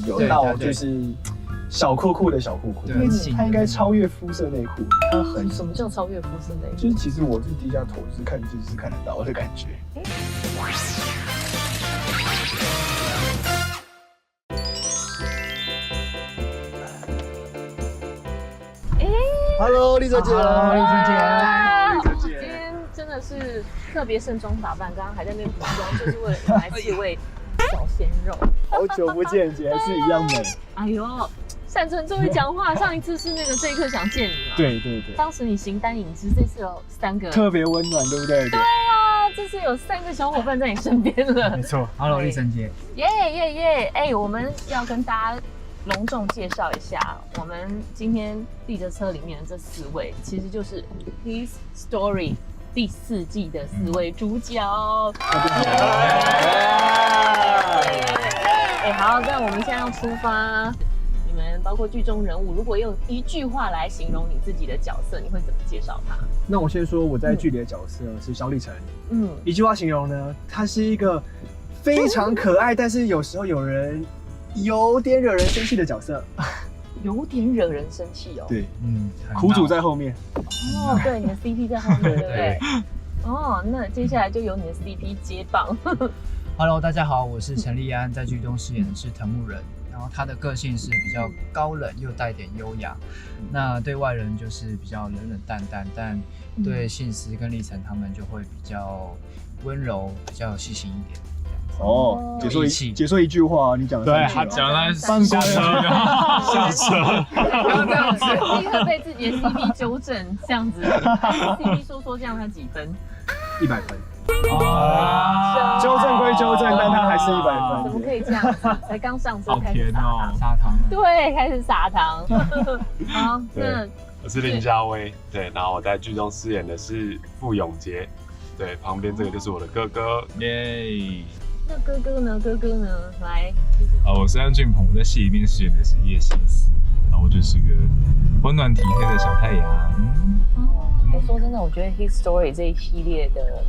有到就是小裤裤的小裤裤，因为它应该超越肤色内裤，它很什么叫超越肤色内裤？就是其实我是低下头，就是看就是看得到的感觉。Hello， 丽哲姐。Hello， 丽哲姐。丽哲姐。今天真的是特别盛装打扮，刚刚还在那边补妆，就是为了迎来这位小鲜肉。好久不见，姐还是一样美。哎呦，善存终于讲话，上一次是那个这一刻想见你嘛？对对对。当时你形单影只，这次有3个，特别温暖，对不对？对啊，这次有3个小伙伴在你身边了。没错 ，Hello， 丽晨姐。耶耶耶！哎，我们要跟大家隆重介绍一下，我们今天立着车里面的这4位，其实就是 His Story 第4季的4位主角。哎，好，那我们现在要出发。你们包括剧中人物，如果用1句话来形容你自己的角色，你会怎么介绍他？那我先说我在剧里的角色是萧立成。1句话形容呢，他是一个非常可爱，但是有时候有点惹人生气的角色。有点惹人生气哦。对，苦主在后面。哦，对，你的 CP 在后面，对不对？哦，那接下来就由你的 CP 接棒。Hello， 大家好，我是陈立安，在剧中饰演的是藤木人。然后他的个性是比较高冷又带点优雅，那对外人就是比较冷冷淡淡，但对信司跟立成他们就会比较温柔，比较细心一点。哦，解说一句话，你讲对，他讲了下车，下车，不要这样子，立刻被自己的 CP 纠正，这样子 CP 说这样他几分？100分。纠正归纠正，但他还是100分。怎么可以这样子？才刚上车开始撒糖，对，开始撒糖。好，那我是林家威，对，然后我在剧中饰演的是傅永杰，对，旁边这个就是我的哥哥，耶。那哥哥呢？来，我是安俊鹏，我在戏里面饰演的是叶心思，然后我就是个温暖体贴的小太阳。我说真的，我觉得《His Story》这一系列的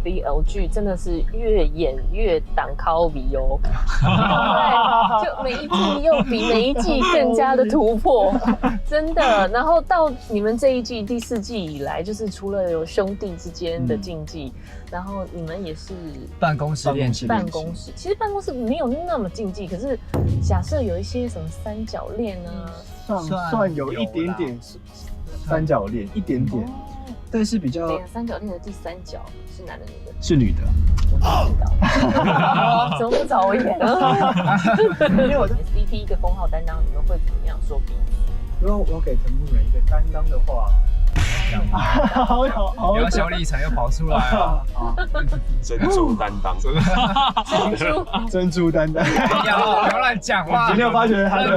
BL 剧真的是越演越挡靠比哦，对，就每一季又比每一季更加的突破，真的。然后到你们这一季第4季以来，就是除了有兄弟之间的禁忌，然后你们也是办公室恋情。办公室其实办公室没有那么禁忌，可是假设有一些什么3角恋啊，算有一点点3角恋，一点点。但是比较3角恋的第3角是男的女的？是女的。我不知道，怎么不找我演？因为我的 CP 一个封号担当，你们会怎么样说比？如果我给藤木人一个担当的话，好，然后小李才又跑出来了，珍珠担当，珍珠担当，不要乱讲话。今天我发觉他的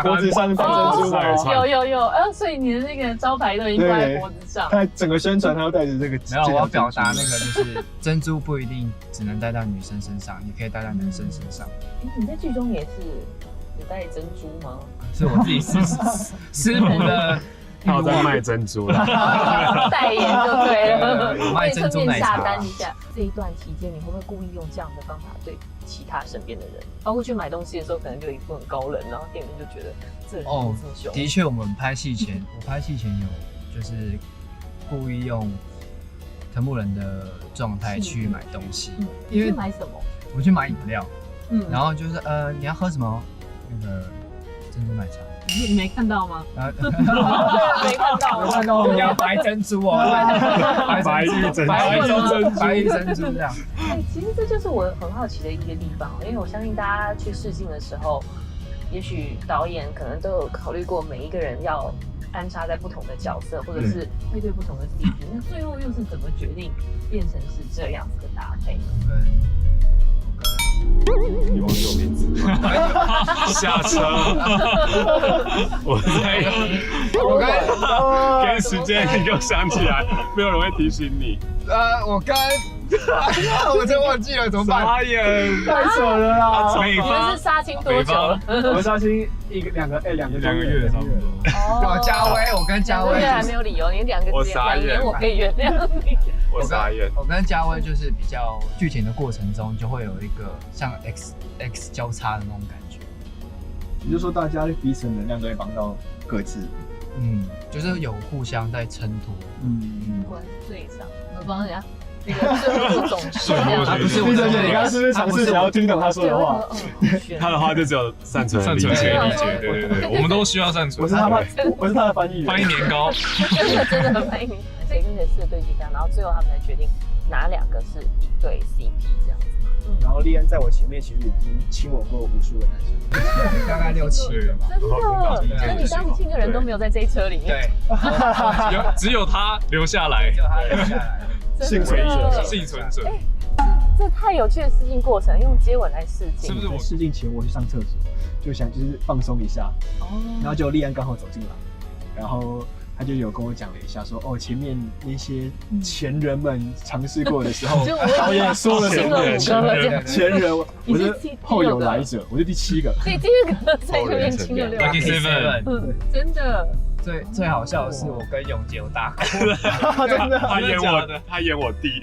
脖子上放珍珠有，所以你的那个招牌都已经挂在脖子上。他整个宣传他要带着这个，没有，我要表达那个就是珍珠不一定只能戴到女生身上，也可以戴到男生身上。你在剧中也是有戴珍珠吗？是我自己师傅的。他有在卖珍珠了，代言就对了，卖珍珠奶茶。下单一下。这一段期间，你会不会故意用这样的方法对其他身边的人？包括去买东西的时候，可能就一副很高冷，然后店员就觉得这人这么凶。的确，我拍戏前有就是故意用藤木人的状态去买东西。你去买什么？我去买饮料，然后就是你要喝什么？那个珍珠奶茶。你没看到吗？没看到，你要白珍珠哦，白玉珍珠这样。其实这就是我很好奇的一个地方，因为我相信大家去试镜的时候，也许导演可能都有考虑过每一个人要安插在不同的角色，或者是配对不同的 CP，那最后又是怎么决定变成是这样子的搭配？你忘记我名字？下车。我跟时间你给我想起来，没有人会提醒你。我真忘记了，怎么办？傻眼，太扯了啦！你们是杀青多久了？我们杀青两个月差不多。我跟嘉威还没有理由，你2年我可以原谅你。我傻眼。我跟嘉威就是比较剧情的过程中，就会有一个像 X 交叉的那种感觉。也就是说大家彼此的能量都会帮到各自。就是有互相在衬托。果然是队长，我帮人家那个税务总数这样。不是，闭着眼，你刚刚是不是尝试想要听懂他说的话？他的话就只有善存理解。对，我们都需要善存。我是他的翻译员。翻译年糕，真的翻译年糕，谁跟谁4对接这样，然后最后他们才决定哪2个是一对 CP 这样子。然后立安在我前面其实已经亲吻过无数个男生，大概6、7个吧。真的？那你当时7个人都没有在这一车里面？对，只有他留下来，幸存者。幸存者。这太有趣的试镜过程，用接吻来试镜，是不是？我试镜前我去上厕所，就是放松一下，然后就立安刚好走进来，然后他就有跟我讲了一下，说前面那些前人们尝试过的时候，导演说了什么？前人，我是后有来者，我是第7个。第7个在这边亲了6个，真的。最好笑的是，我跟永杰有大哭，真的，他演我弟，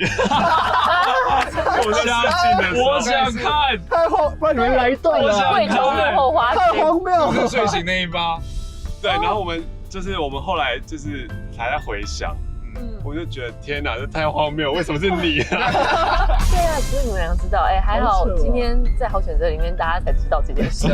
我想看，太荒，不然你们来一段了，跪求幕后花太荒谬了，睡醒那一巴，对，然后我们后来就是还在回想，我就觉得天哪，这太荒谬，为什么是你啊？对啊，只有你们2个知道，还好今天在好选择里面大家才知道这件事，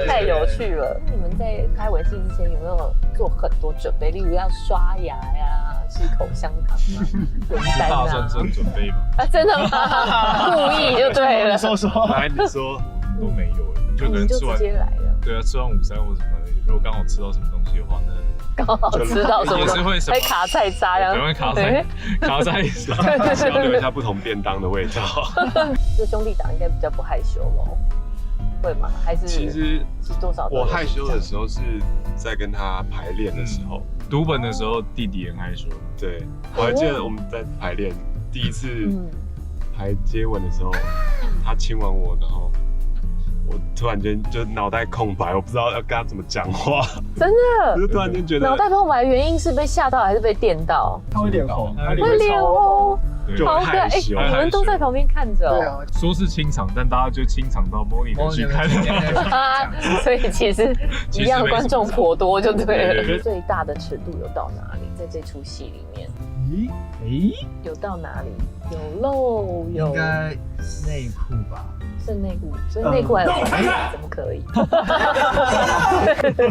太有趣了。你们在拍吻戏之前有没有做很多准备？例如要刷牙呀、吃口香糖啊、文单啊？大算准备吧？真的吗？故意就对了。说，来你说都没有，你就可能吃完，直接来了。对啊，吃完午餐或什么，如果刚好吃到什么东西的话，那刚好吃到什么，也是会还卡菜渣呀，会卡菜渣，要留下不同便当的味道。就兄弟党应该比较不害羞咯，会吗？还是其实是多少？我害羞的时候是在跟他排练的时候，读本的时候弟弟很害羞。对，我还记得我们在排练第一次排接吻的时候，他亲完我，然后我突然间就脑袋空白，我不知道要跟他怎么讲话。真的，我就突然间觉得脑袋空白的原因是被吓到还是被电到？他会脸红，会脸红，就好可爱！你们都在旁边看着哦。对啊，说是清场，但大家就清场到 Moni 去看。所以其实一样观众颇多就对了。最大的尺度有到哪里？在这出戏里面，有到哪里？有露有应该内裤吧？是内裤，所以内裤还有怎么可以？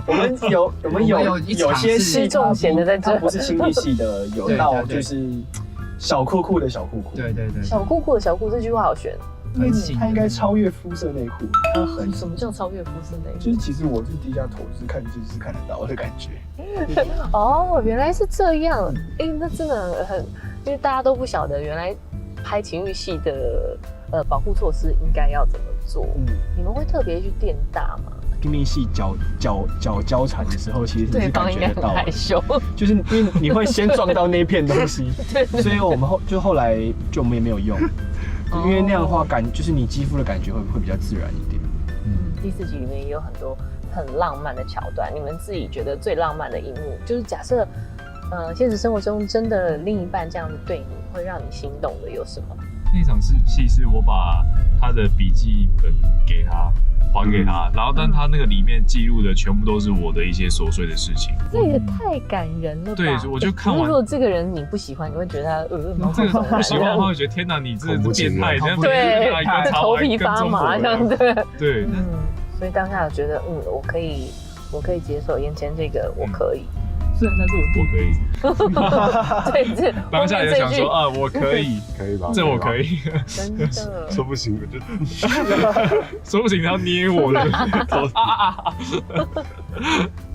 我们有些戏重显的在这，不是心理系的，有到就是小裤裤的小裤裤。对，小裤裤的小裤这句话好悬。它应该超越肤色内裤，它很什么叫超越肤色内裤？就是其实我是低下头是看就是看得到的感觉。哦，原来是这样。那真的很，因为大家都不晓得原来拍情欲戏的保护措施应该要怎么做。你们会特别去垫大吗？亲密戏脚交缠的时候，其实是感觉得到，害羞，就是因为你会先撞到那片东西，所以我们后来我们也没有用。因为那样的话就是你肌肤的感觉会比较自然一点。第4集里面也有很多很浪漫的桥段，你们自己觉得最浪漫的一幕，就是假设现实生活中真的另一半这样子对你，会让你心动的有什么？那场戏是我把他的笔记本给他，还给他，然后但他那个里面记录的全部都是我的一些琐碎的事情。这也太感人了吧！对，我就看完。如果这个人你不喜欢，你会觉得他这个不喜欢的话，会觉得天哪，你这是变态，对，头皮发麻这样对。对，所以当下觉得我可以接受眼前这个，我可以。虽然他是我可以，对，这当下也想说我可以，可以吧？这我可以，真的说不行就说不行，他要捏我的头。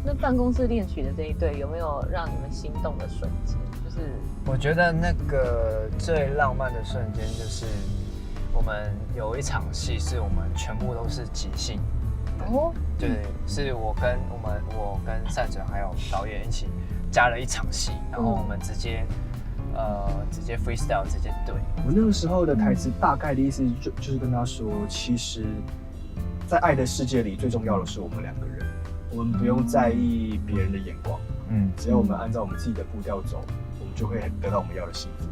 那办公室恋曲的这一对有没有让你们心动的瞬间？就是我觉得那个最浪漫的瞬间就是我们有一场戏是我们全部都是即兴。对，是我跟善哲还有导演一起加了一场戏，然后我们直接 freestyle 直接对。我那个时候的台词大概的意思就是跟他说，其实，在爱的世界里最重要的是我们2个人，我们不用在意别人的眼光，只要我们按照我们自己的步调走，我们就会得到我们要的幸福。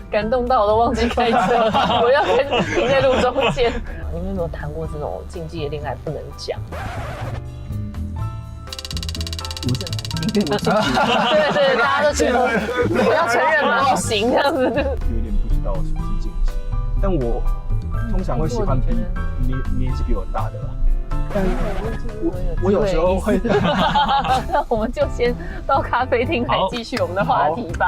感动到我都忘记开车，我要停在路中间。你们有没有谈过这种禁忌的恋爱不能讲？对对，大家都觉得我要承认吗？不行，这样子。有点不知道什么是禁忌，但我通常会喜欢年纪比我大的啦。但我有时候会。那我们就先到咖啡厅来继续我们的话题吧。